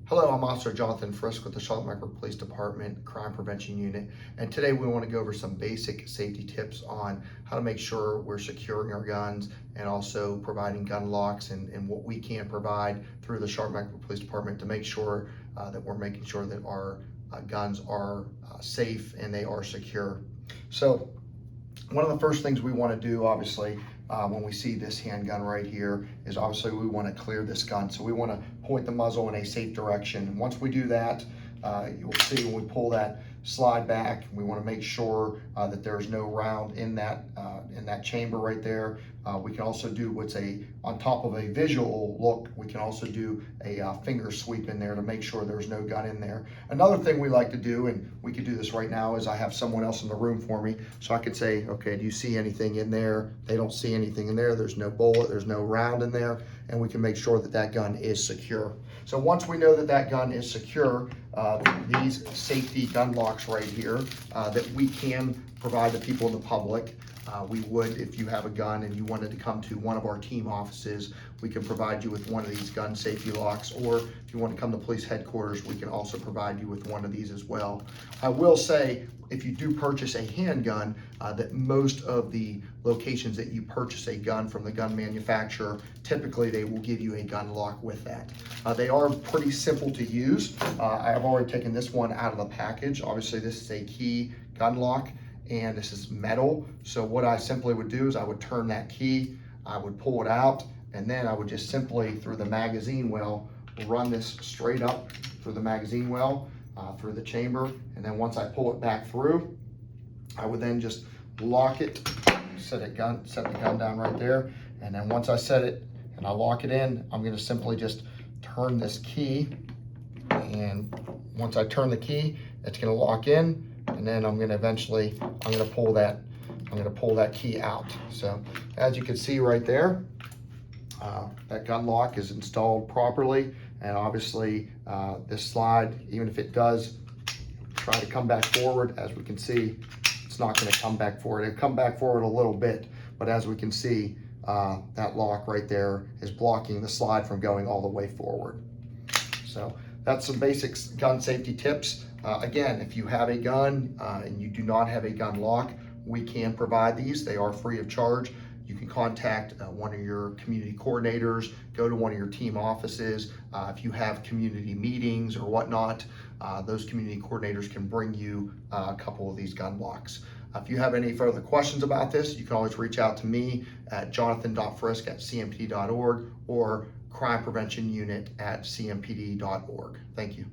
Hello, I'm Officer Johnathan Frisk with the Charlotte-Mecklenburg Police Department Crime Prevention Unit, and today we want to go over some basic safety tips on how to make sure we're securing our guns and also providing gun locks and what we can provide through the Charlotte-Mecklenburg Police Department to make sure that we're making sure that our guns are safe and they are secure. So one of the first things we want to do, obviously, when we see this handgun right here, is obviously we want to clear this gun. So we want to point the muzzle in a safe direction. And once we do that, you'll see when we pull that slide back, we want to make sure that there's no round in that chamber right there. We can also do on top of a visual look, we can also do a finger sweep in there to make sure there's no gun in there. Another thing we like to do, and we could do this right now, is I have someone else in the room for me, so I could say, okay, do you see anything in there? They don't see anything in there. There's no bullet, there's no round in there, and we can make sure that that gun is secure. So once we know that that gun is secure, these safety gun locks right here that we can provide to people in the public. We would, if you have a gun and you wanted to come to one of our team offices, we can provide you with one of these gun safety locks, or if you want to come to police headquarters, we can also provide you with one of these as well. I will say, if you do purchase a handgun, that most of the locations that you purchase a gun from the gun manufacturer, typically they will give you a gun lock with that. They are pretty simple to use. I have already taken this one out of the package. Obviously, this is a key gun lock, and this is metal. So what I simply would do is I would turn that key, I would pull it out, and then I would just simply, through the magazine well, run this straight up through the magazine well, through the chamber, and then once I pull it back through, I would then just lock it, set the gun down right there, and then once I set it and I lock it in, I'm gonna simply just turn this key, and once I turn the key, it's gonna lock in, and then I'm gonna pull that key out. So as you can see right there, that gun lock is installed properly, and obviously this slide, even if it does try to come back forward, as we can see, it's not gonna come back forward. It'll come back forward a little bit, but as we can see, that lock right there is blocking the slide from going all the way forward. So that's some basic gun safety tips. Again, if you have a gun and you do not have a gun lock, we can provide these. They are free of charge. You can contact one of your community coordinators, go to one of your team offices. If you have community meetings or whatnot, those community coordinators can bring you a couple of these gun locks. If you have any further questions about this, you can always reach out to me at jonathan.frisk@cmpd.org or crimepreventionunit@cmpd.org. Thank you.